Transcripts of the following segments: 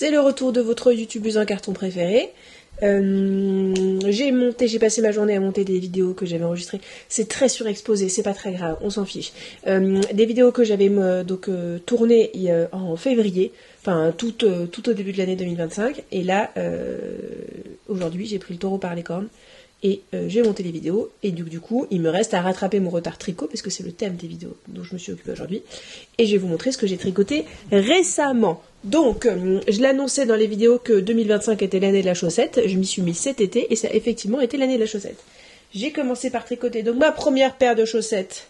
c'est le retour de votre youtubeuse en carton préférée. J'ai passé ma journée à monter des vidéos que j'avais enregistrées. C'est très surexposé, c'est pas très grave, on s'en fiche. Des vidéos que j'avais tournées en février, enfin tout au début de l'année 2025. Et là, aujourd'hui, j'ai pris le taureau par les cornes et j'ai monté les vidéos. Et du coup, il me reste à rattraper mon retard tricot parce que c'est le thème des vidéos dont je me suis occupée aujourd'hui. Et je vais vous montrer ce que j'ai tricoté récemment. Donc, je l'annonçais dans les vidéos que 2025 était l'année de la chaussette. Je m'y suis mis cet été et ça a effectivement été l'année de la chaussette. J'ai commencé par tricoter donc ma première paire de chaussettes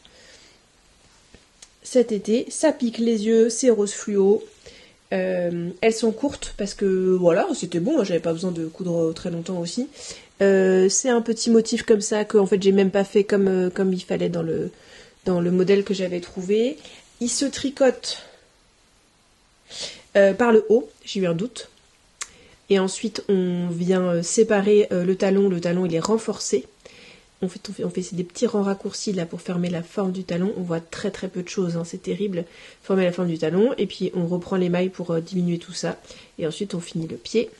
cet été. Ça pique les yeux, c'est rose fluo. Elles sont courtes parce que voilà, c'était bon, j'avais pas besoin de coudre très longtemps aussi. C'est un petit motif comme ça que en fait j'ai même pas fait comme il fallait dans le modèle que j'avais trouvé. Il se tricote par le haut, j'ai eu un doute. Et ensuite on vient séparer le talon il est renforcé. On fait des petits rangs raccourcis là pour fermer la forme du talon. On voit très très peu de choses, hein, c'est terrible. Former la forme du talon et puis on reprend les mailles pour diminuer tout ça. Et ensuite on finit le pied.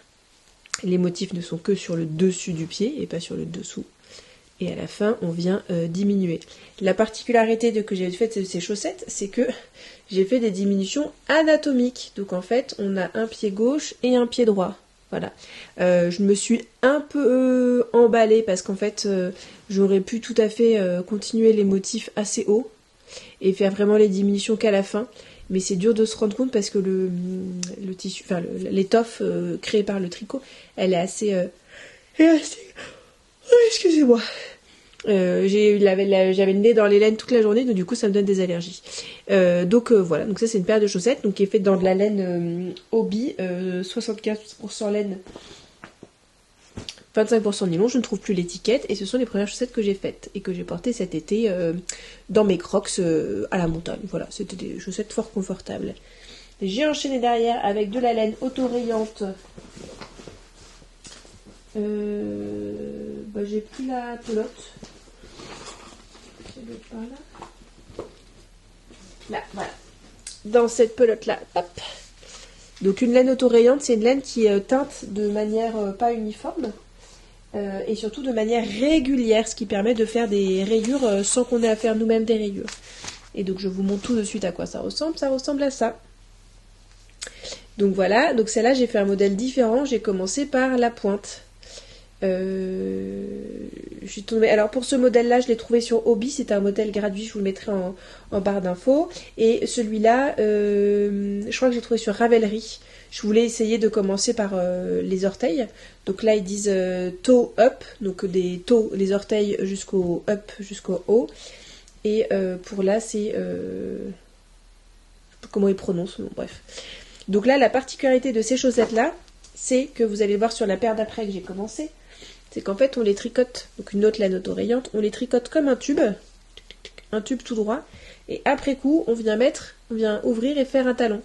Les motifs ne sont que sur le dessus du pied et pas sur le dessous. Et à la fin on vient diminuer. La particularité que j'ai faite de ces chaussettes, c'est que j'ai fait des diminutions anatomiques. Donc en fait on a un pied gauche et un pied droit. Voilà. Je me suis un peu emballée parce qu'en fait j'aurais pu tout à fait continuer les motifs assez haut et faire vraiment les diminutions qu'à la fin. Mais c'est dur de se rendre compte parce que le tissu, enfin l'étoffe créée par le tricot, elle est assez Oh, excusez-moi. J'avais le nez dans les laines toute la journée, donc du coup ça me donne des allergies. Voilà, donc ça c'est une paire de chaussettes donc qui est faite dans de la laine Hobby, 75% laine, 25% nylon, je ne trouve plus l'étiquette, et ce sont les premières chaussettes que j'ai faites et que j'ai portées cet été dans mes crocs à la montagne. Voilà, c'était des chaussettes fort confortables. J'ai enchaîné derrière avec de la laine autorayante. J'ai pris la pelote. Par là, voilà. Dans cette pelote là, hop. Donc une laine autorayante, c'est une laine qui teinte de manière pas uniforme et surtout de manière régulière, ce qui permet de faire des rayures sans qu'on ait à faire nous-mêmes des rayures. Et donc je vous montre tout de suite à quoi ça ressemble à ça. Donc voilà, donc celle-là j'ai fait un modèle différent, j'ai commencé par la pointe. J'ai tombé. Alors pour ce modèle là je l'ai trouvé sur Hobby, c'est un modèle gratuit, je vous le mettrai en barre d'infos. Et celui-là je crois que j'ai trouvé sur Ravelry. Je voulais essayer de commencer par les orteils, donc là ils disent toe up, donc des toes, les orteils jusqu'au up, jusqu'au haut. Et pour là c'est je sais pas comment ils prononcent, bon, bref. Donc là la particularité de ces chaussettes là, c'est que vous allez le voir sur la paire d'après que j'ai commencé, c'est qu'en fait on les tricote, donc une autre laine autorayante, on les tricote comme un tube tout droit, et après coup on vient ouvrir et faire un talon.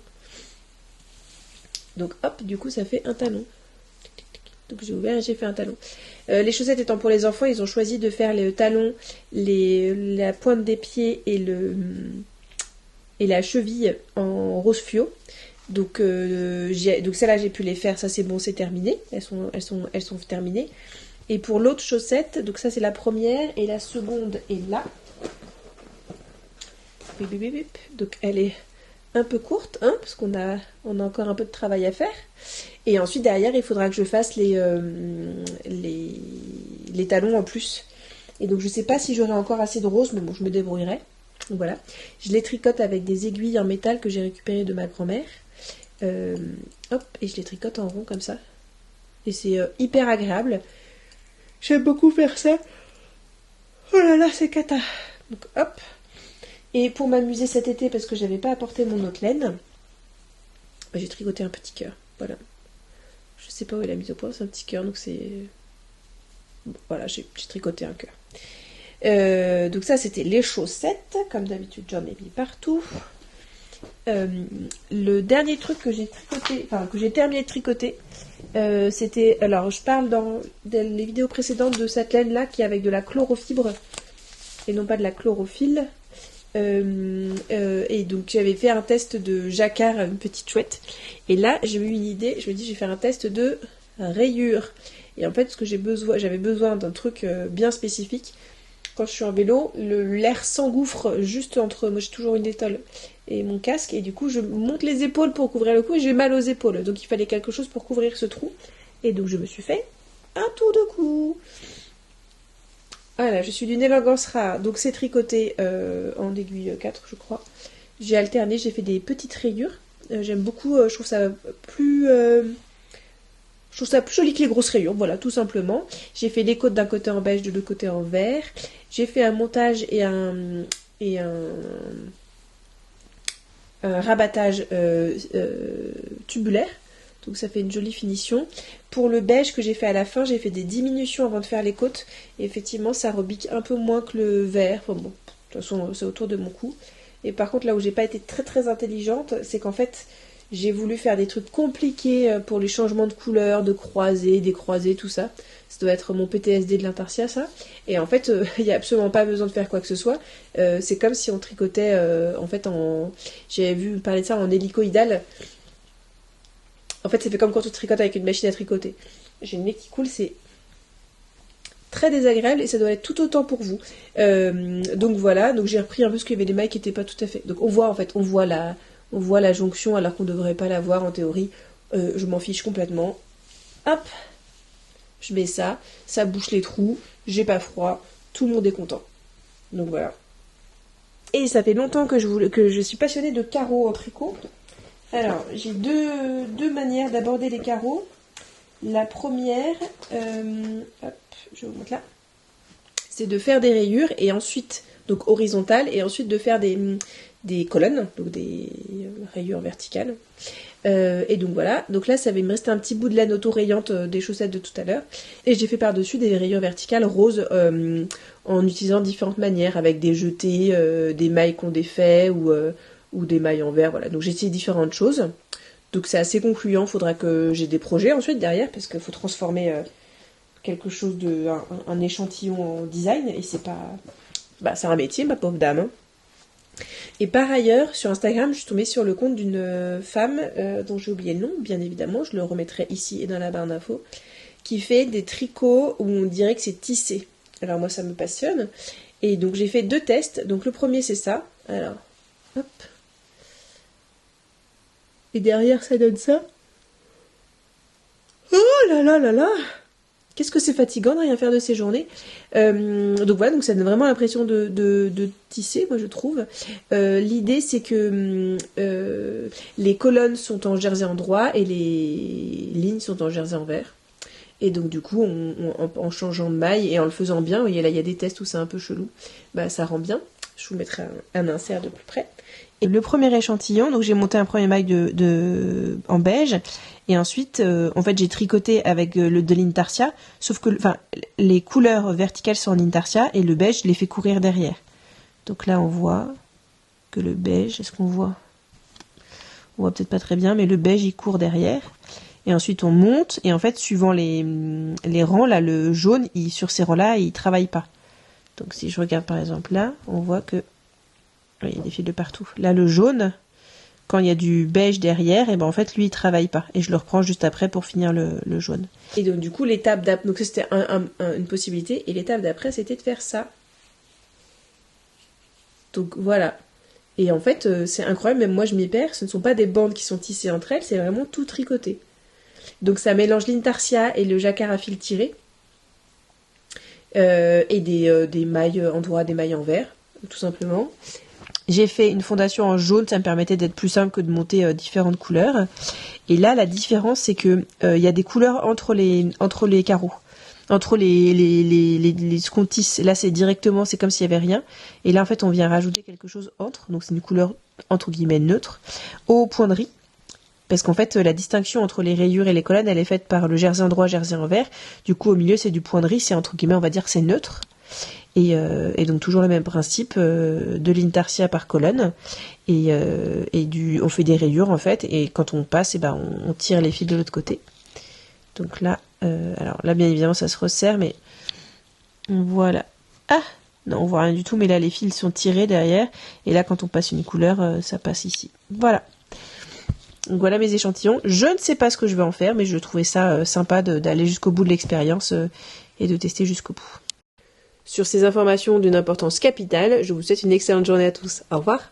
Donc hop, du coup ça fait un talon. Donc j'ai ouvert et j'ai fait un talon. Les chaussettes étant pour les enfants, ils ont choisi de faire le talon, la pointe des pieds et la cheville en rose fluo. Donc celles-là j'ai pu les faire, ça c'est bon, c'est terminé, elles sont terminées. Et pour l'autre chaussette, donc ça c'est la première et la seconde est là. Donc elle est un peu courte, hein, parce qu'on a encore un peu de travail à faire. Et ensuite derrière il faudra que je fasse les talons en plus. Et donc je sais pas si j'aurai encore assez de rose, mais bon je me débrouillerai. Donc voilà, je les tricote avec des aiguilles en métal que j'ai récupérées de ma grand-mère. Hop, et je les tricote en rond comme ça. Et c'est hyper agréable. J'aime beaucoup faire ça. Oh là là, c'est cata. Donc hop. Et pour m'amuser cet été, parce que j'avais pas apporté mon autre laine, j'ai tricoté un petit cœur. Voilà. Je sais pas où il a mis au point, c'est un petit cœur, donc c'est... Bon, voilà, j'ai tricoté un cœur. Donc ça, c'était les chaussettes. Comme d'habitude, j'en ai mis partout. Le dernier truc que j'ai tricoté, enfin que j'ai terminé de tricoter, c'était, alors je parle dans les vidéos précédentes de cette laine là qui est avec de la chlorofibre et non pas de la chlorophylle. Et donc j'avais fait un test de jacquard, une petite chouette. Et là j'ai eu une idée, je me dis je vais faire un test de rayures. Et en fait ce que j'avais besoin d'un truc bien spécifique. Quand je suis en vélo, l'air s'engouffre juste entre, moi j'ai toujours une étole et mon casque, et du coup je monte les épaules pour couvrir le cou et j'ai mal aux épaules. Donc il fallait quelque chose pour couvrir ce trou. Et donc je me suis fait un tour de cou. Voilà, je suis d'une élégance rare, donc c'est tricoté en aiguille 4 je crois. J'ai alterné, j'ai fait des petites rayures. J'aime beaucoup, je trouve ça plus... je trouve ça plus joli que les grosses rayures, voilà, tout simplement. J'ai fait les côtes d'un côté en beige, de l'autre côté en vert. J'ai fait un montage et un rabattage tubulaire. Donc ça fait une jolie finition. Pour le beige que j'ai fait à la fin, j'ai fait des diminutions avant de faire les côtes. Et effectivement, ça rebique un peu moins que le vert. Enfin bon, de toute façon, c'est autour de mon cou. Et par contre, là où j'ai pas été très très intelligente, c'est qu'en fait, j'ai voulu faire des trucs compliqués pour les changements de couleur, de croisés, décroisés, tout ça. Ça doit être mon PTSD de l'intarsia, ça. Et en fait, il n'y a absolument pas besoin de faire quoi que ce soit. C'est comme si on tricotait, en fait, j'avais vu parler de ça en hélicoïdal. En fait, c'est fait comme quand on tricote avec une machine à tricoter. J'ai le nez qui coule, c'est très désagréable et ça doit être tout autant pour vous. Donc voilà, donc j'ai repris un peu ce qu'il y avait des mailles qui n'étaient pas tout à fait. Donc on voit en fait, on voit la jonction alors qu'on ne devrait pas la voir en théorie. Je m'en fiche complètement. Hop, je mets ça, ça bouche les trous, j'ai pas froid, tout le monde est content. Donc voilà. Et ça fait longtemps que je suis passionnée de carreaux en tricot. Alors, j'ai deux manières d'aborder les carreaux. La première, hop, je vous montre là, c'est de faire des rayures et ensuite, donc horizontales, et ensuite de faire des colonnes, donc des rayures verticales. Et donc voilà, donc là ça va me rester un petit bout de laine auto-rayante des chaussettes de tout à l'heure. Et j'ai fait par-dessus des rayures verticales roses en utilisant différentes manières, avec des jetés, des mailles qu'on défait ou des mailles en verre, voilà. Donc j'ai essayé différentes choses. Donc c'est assez concluant, faudra que j'ai des projets ensuite derrière, parce qu'il faut transformer quelque chose un échantillon en design, et c'est pas... Bah c'est un métier, ma pauvre dame, hein. Et par ailleurs, sur Instagram, je suis tombée sur le compte d'une femme dont j'ai oublié le nom, bien évidemment, je le remettrai ici et dans la barre d'infos, qui fait des tricots où on dirait que c'est tissé. Alors moi ça me passionne. Et donc j'ai fait 2 tests. Donc le premier c'est ça. Alors, hop. Et derrière ça donne ça. Oh là là là là! Qu'est-ce que c'est fatigant de rien faire de ces journées. Donc voilà, donc ça donne vraiment l'impression de tisser, moi je trouve. L'idée c'est que les colonnes sont en jersey en droit et les lignes sont en jersey en vert. Et donc du coup, en changeant de maille et en le faisant bien, vous voyez là il y a des tests où c'est un peu chelou, bah ça rend bien. Je vous mettrai un insert de plus près. Et le premier échantillon, donc j'ai monté un premier maille en beige, et ensuite, en fait, j'ai tricoté avec de l'intarsia, sauf que, les couleurs verticales sont en intarsia, et le beige, je l'ai fait courir derrière. Donc là, on voit que le beige, est-ce qu'on voit? On voit peut-être pas très bien, mais le beige, il court derrière. Et ensuite, on monte, et en fait, suivant les rangs, là, le jaune, sur ces rangs-là, il travaille pas. Donc si je regarde par exemple là, on voit que il y a des fils de partout. Là le jaune, quand il y a du beige derrière, et ben en fait lui il travaille pas. Et je le reprends juste après pour finir le jaune. Et donc du coup l'étape d'après, donc c'était une possibilité, et l'étape d'après c'était de faire ça. Donc voilà. Et en fait c'est incroyable, même moi je m'y perds, ce ne sont pas des bandes qui sont tissées entre elles, c'est vraiment tout tricoté. Donc ça mélange l'intarsia et le jacquard à fil tiré. Et des mailles en droit, des mailles en vert, tout simplement. J'ai fait une fondation en jaune, ça me permettait d'être plus simple que de monter différentes couleurs. Et là, la différence, c'est que y a des couleurs entre les carreaux, entre ce qu'on tisse. Là, c'est directement, c'est comme s'il y avait rien. Et là, en fait, on vient rajouter quelque chose entre, donc c'est une couleur entre guillemets neutre, au point de riz. Parce qu'en fait, la distinction entre les rayures et les colonnes, elle est faite par le jersey en droit, jersey en vert. Du coup, au milieu, c'est du point de riz, c'est entre guillemets, on va dire que c'est neutre. Et donc, toujours le même principe, de l'intarsia par colonne. On fait des rayures, en fait, et quand on passe, on tire les fils de l'autre côté. Donc là, alors là, bien évidemment, ça se resserre, mais voilà. Ah! Non, on voit rien du tout, mais là les fils sont tirés derrière, et là quand on passe une couleur, ça passe ici. Voilà. Donc voilà mes échantillons. Je ne sais pas ce que je vais en faire, mais je trouvais ça sympa d'aller jusqu'au bout de l'expérience et de tester jusqu'au bout. Sur ces informations d'une importance capitale, je vous souhaite une excellente journée à tous. Au revoir.